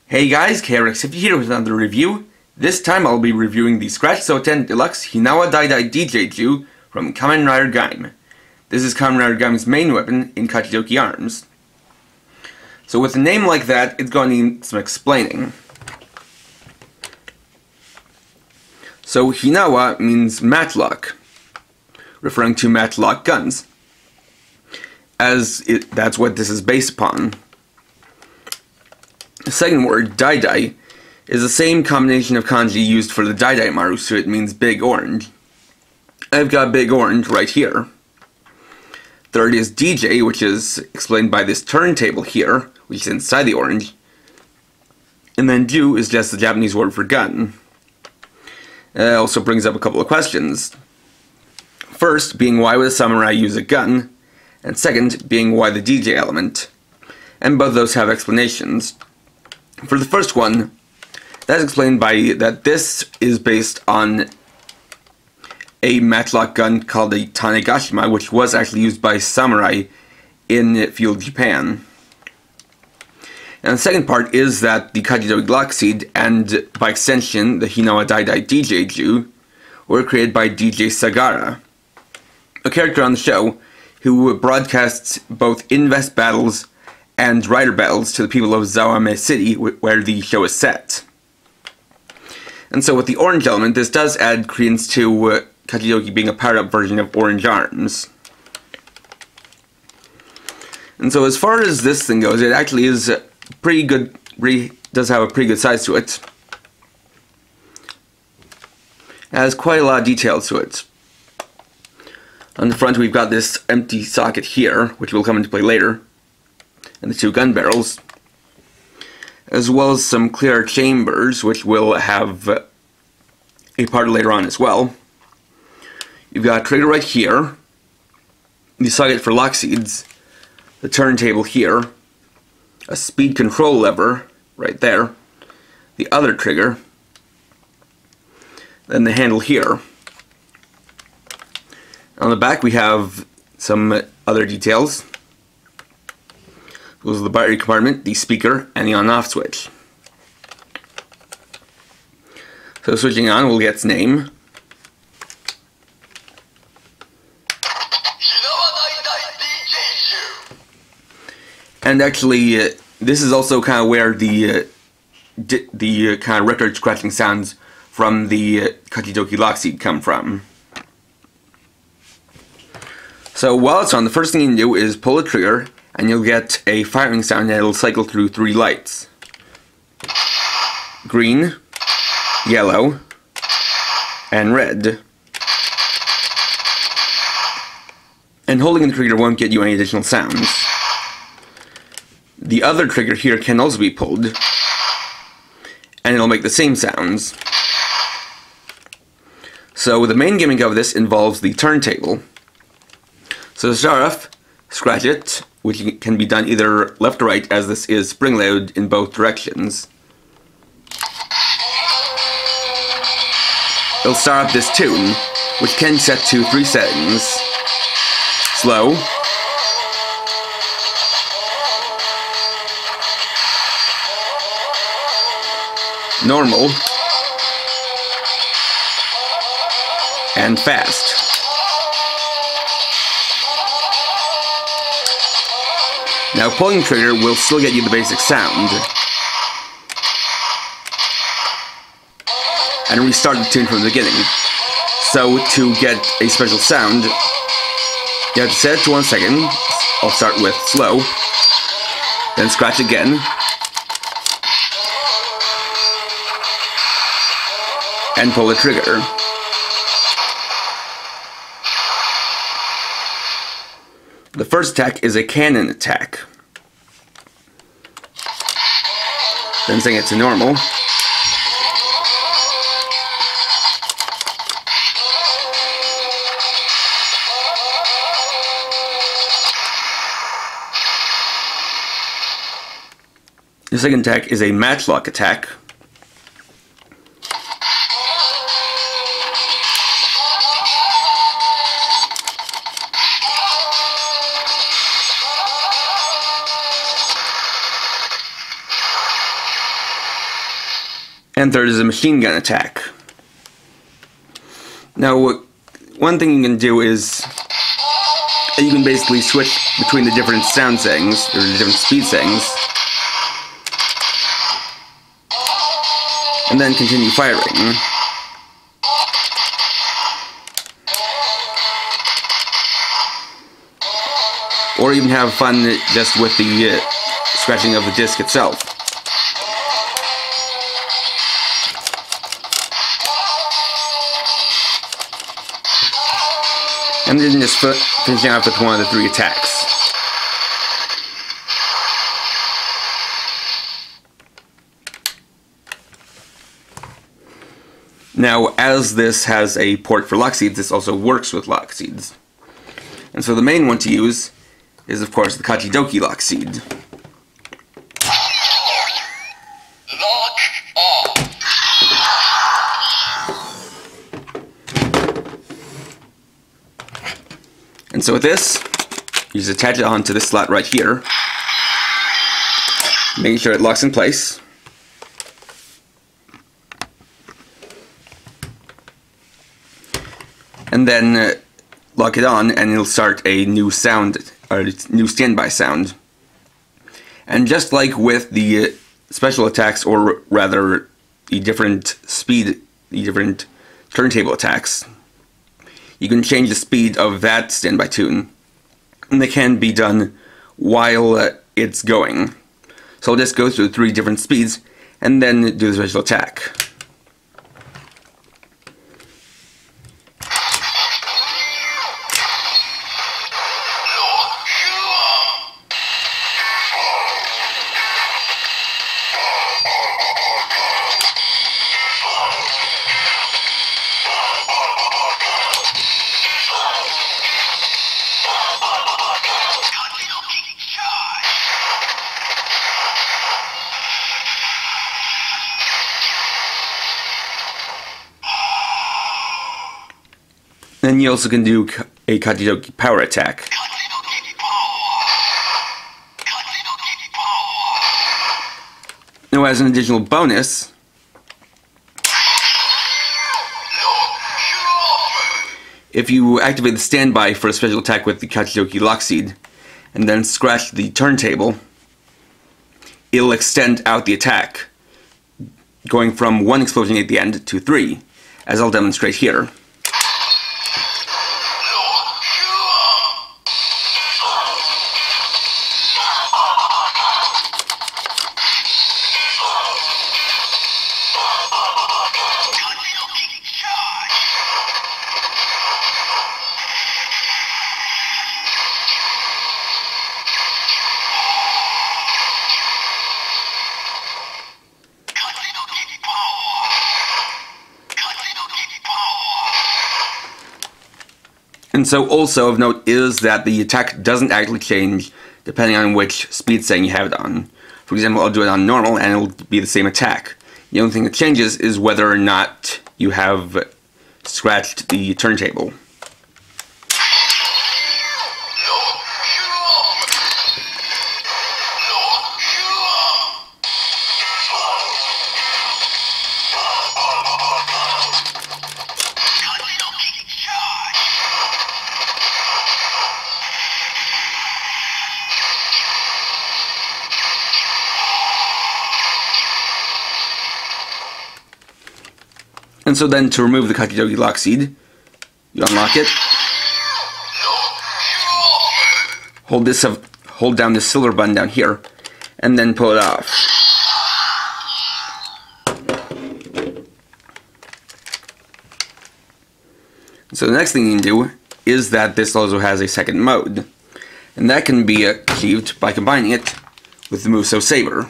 Hey guys, KRX50 here with another review. This time I'll be reviewing the Scratch Souten Deluxe Hinawa Daidai DJ Ju from Kamen Rider Gaim. This is Kamen Rider Gaim's main weapon in Kachidoki Arms. So with a name like that, it's going to need some explaining. So Hinawa means matchlock, referring to matchlock guns, that's what this is based upon. The second word, Daidai, is the same combination of kanji used for the Daidai Maru, so it means big orange. I've got big orange right here. Third is DJ, which is explained by this turntable here, which is inside the orange. And then Ju is just the Japanese word for gun. It also brings up a couple of questions. First, being why would a samurai use a gun? And second, being why the DJ element. And both of those have explanations. For the first one, that's explained by that this is based on a matchlock gun called a Tanegashima, which was actually used by samurai in feudal Japan. And the second part is that the Kachidoki Lockseed, and by extension the Hinawa Daidai DJ Ju, were created by DJ Sagara, a character on the show who broadcasts both in-vest battles and rider battles to the people of Zawame City, where the show is set. And so with the orange element, this does add credence to Kachidoki being a powered-up version of Orange Arms. And so as far as this thing goes, it actually is pretty good, does have a pretty good size to it. It has quite a lot of detail to it. On the front we've got this empty socket here, which will come into play later, and the two gun barrels, as well as some clear chambers, which will have a part later on as well. You've got a trigger right here, the socket for lock seeds, the turntable here, a speed control lever right there, the other trigger, then the handle here. On the back we have some other details. Those are the battery compartment, the speaker, and the on-off switch. So switching on, we'll get its name. And actually, this is also kind of where the kind of record scratching sounds from the Kachidoki Lockseed come from. So while it's on, the first thing you can do is pull the trigger, and you'll get a firing sound that will cycle through 3 lights. Green, yellow, and red. And holding the trigger won't get you any additional sounds. The other trigger here can also be pulled, and it'll make the same sounds. So the main gimmick of this involves the turntable. So to start off, scratch it, which can be done either left or right, as this is spring-loaded in both directions. It'll start up this tune, which can set to 3 settings. Slow, normal, and fast. Now pulling the trigger will still get you the basic sound, and restart the tune from the beginning. So to get a special sound, you have to set it to 1 second. I'll start with slow, then scratch again, and pull the trigger. The first attack is a cannon attack. Then setting it to normal. The second attack is a matchlock attack. And third is a machine gun attack. Now, one thing you can do is you can basically switch between the different sound settings, or the different speed settings, and then continue firing. Or even have fun just with the scratching of the disc itself. And then just finishing off with one of the 3 attacks. Now, as this has a port for lock seeds, this also works with lock seeds. And so the main one to use is, of course, the Kachidoki lock seed. And so with this, you just attach it onto this slot right here, making sure it locks in place. And then lock it on, and it'll start a new sound, or new standby sound. And just like with the special attacks, or rather the different turntable attacks, you can change the speed of that standby tune, and they can be done while it's going. So I'll just go through 3 different speeds, and then do the special attack. Then you also can do a Kachidoki power attack. Now, as an additional bonus, if you activate the standby for a special attack with the Kachidoki lock seed, and then scratch the turntable, it'll extend out the attack, going from 1 explosion at the end to 3, as I'll demonstrate here. And so also of note is that the attack doesn't actually change depending on which speed setting you have it on. For example, I'll do it on normal and it'll be the same attack. The only thing that changes is whether or not you have scratched the turntable. And so then to remove the Kachidoki lock seed, you unlock it, hold down the silver button down here, and then pull it off. So the next thing you can do is that this also has a second mode, and that can be achieved by combining it with the Musou saber.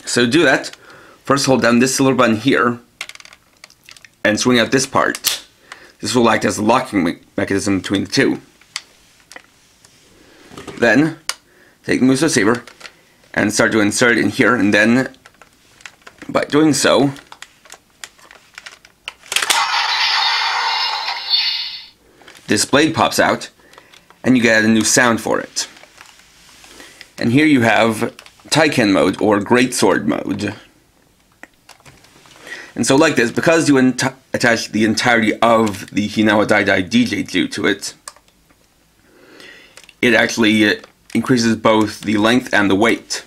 So to do that, first hold down this silver button here, and swing out this part. This will act as a locking mechanism between the two. Then, take the Musou saber and start to insert it in here, and then, by doing so, this blade pops out, and you get a new sound for it. And here you have Taiken mode, or Greatsword mode. And so like this, because you attach the entirety of the Hinawa Daidai DJ Ju to it, it actually increases both the length and the weight.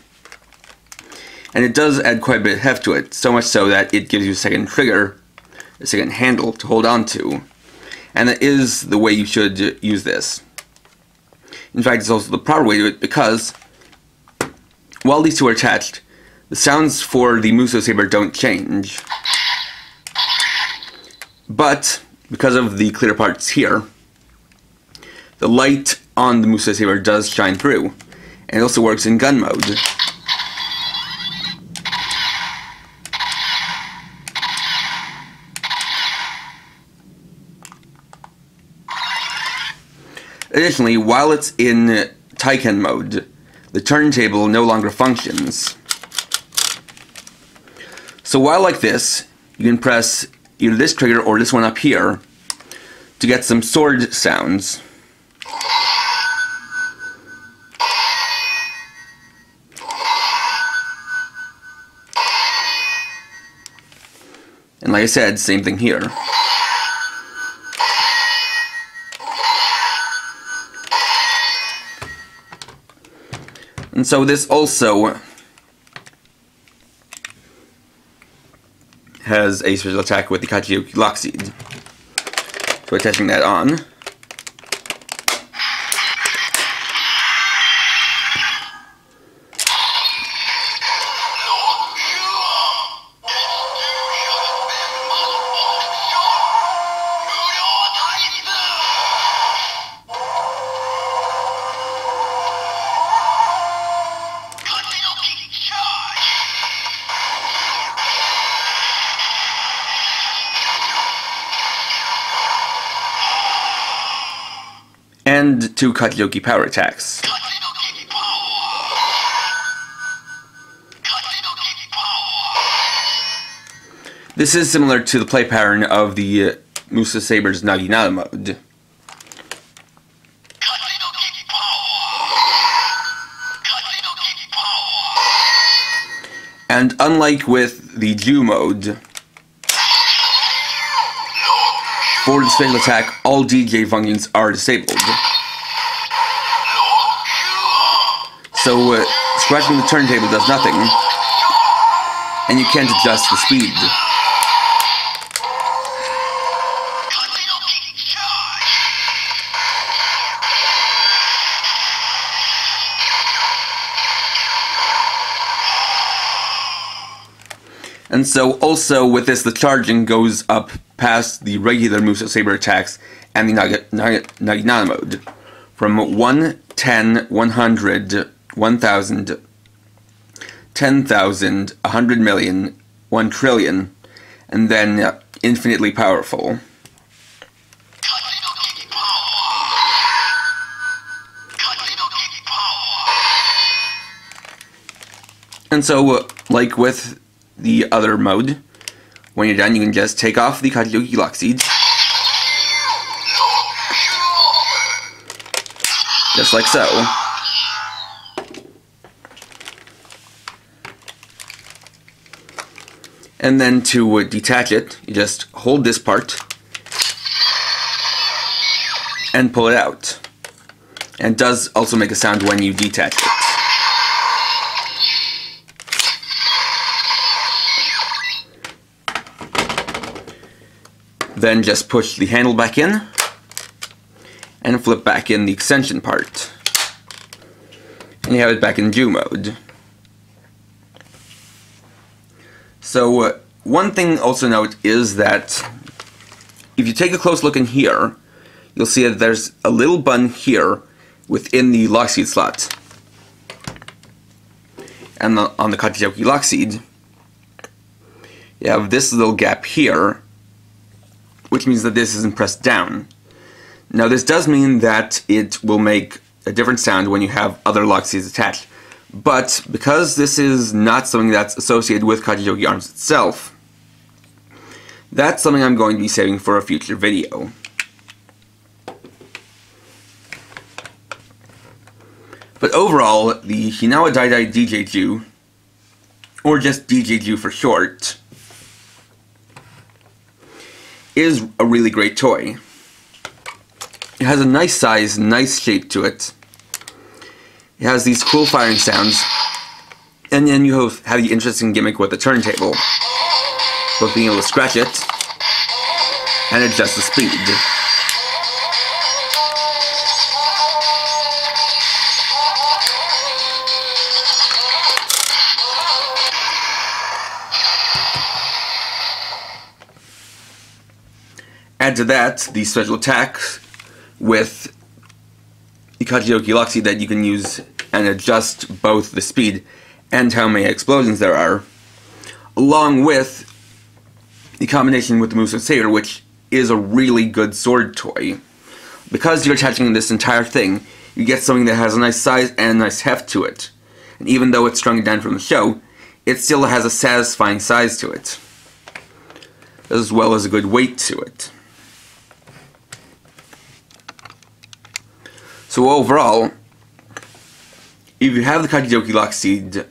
And it does add quite a bit of heft to it, so much so that it gives you a second trigger, a second handle to hold on to. And that is the way you should use this. In fact, it's also the proper way to do it, because while these two are attached, the sounds for the Musou saber don't change. But because of the clear parts here, the light on the Musou saber does shine through, and it also works in gun mode. Additionally, while it's in Taiken mode, the turntable no longer functions. So while like this, you can press either this trigger or this one up here to get some sword sounds. And like I said, same thing here. And so this also has a special attack with the Kachiyoki Lockseed. So attaching that on. And two Kachiyoki power attacks. This is similar to the play pattern of the Musou Saber's Naginata mode. And unlike with the Ju mode, for the special attack, all DJ functions are disabled. So scratching the turntable does nothing, and you can't adjust the speed. And so also with this, the charging goes up past the regular Musou Saber attacks and the Naginata mode. From 1, 10, 100, 1000, 10,000, 100 million, 1 trillion, and then infinitely powerful. And so, like with the other mode, when you're done, you can just take off the Kachiyoki Lockseed, just like so. And then to detach it, you just hold this part and pull it out. And it does also make a sound when you detach it. Then just push the handle back in and flip back in the extension part. And you have it back in Ju mode. So one thing also note is that if you take a close look in here, you'll see that there's a little button here within the Lockseed slot. And on the Kachiyoki Lockseed, you have this little gap here, which means that this isn't pressed down. Now this does mean that it will make a different sound when you have other Lockseeds attached, but because this is not something that's associated with Kachiyoki Arms itself, that's something I'm going to be saving for a future video. But overall, the Hinawa Daidai DJ Ju, or just DJ Ju for short, is a really great toy. It has a nice size, nice shape to it. It has these cool firing sounds. And then you have the interesting gimmick with the turntable, both being able to scratch it and adjust the speed. Add to that the special attacks with the Kachidoki Luxie that you can use and adjust both the speed and how many explosions there are, along with the combination with the Musou Saber, which is a really good sword toy. Because you're attaching this entire thing, you get something that has a nice size and a nice heft to it. And even though it's strung down from the show, it still has a satisfying size to it, as well as a good weight to it. So overall, if you have the Kachidoki Luxie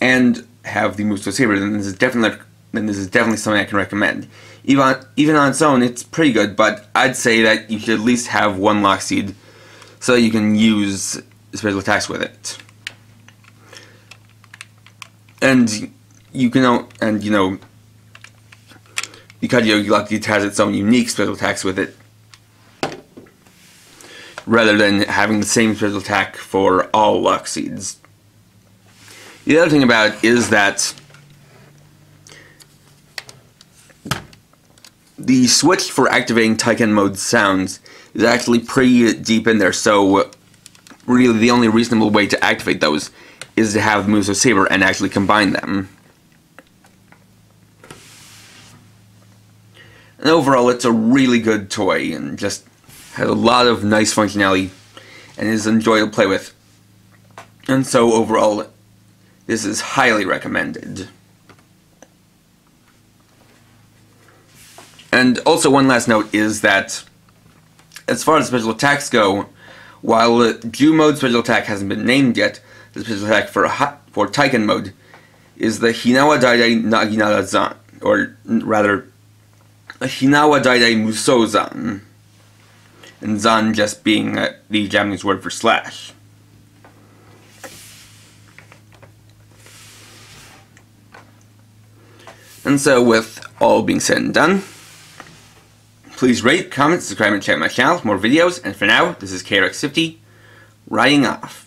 and have the Musou Saber, then this is definitely something I can recommend. Even on its own, it's pretty good, but I'd say that you should at least have one Luxie so you can use special attacks with it. And the Kachidoki Luxie has its own unique special attacks with it, rather than having the same special attack for all Luxies. The other thing about it is that the switch for activating Taiken mode sounds is actually pretty deep in there, so really the only reasonable way to activate those is to have the Musou Saber and actually combine them. And overall, it's a really good toy and just has a lot of nice functionality and is enjoyable to play with. And so overall, this is highly recommended. And also one last note is that, as far as special attacks go, while Ju mode special attack hasn't been named yet, the special attack for Taiken mode is the Hinawa Daidai Naginara Zan, or rather, Hinawa Daidai Musou Zan. And Zan just being the Japanese word for slash. And so, with all being said and done, please rate, comment, subscribe, and check my channel for more videos. And for now, this is KRX50, writing off.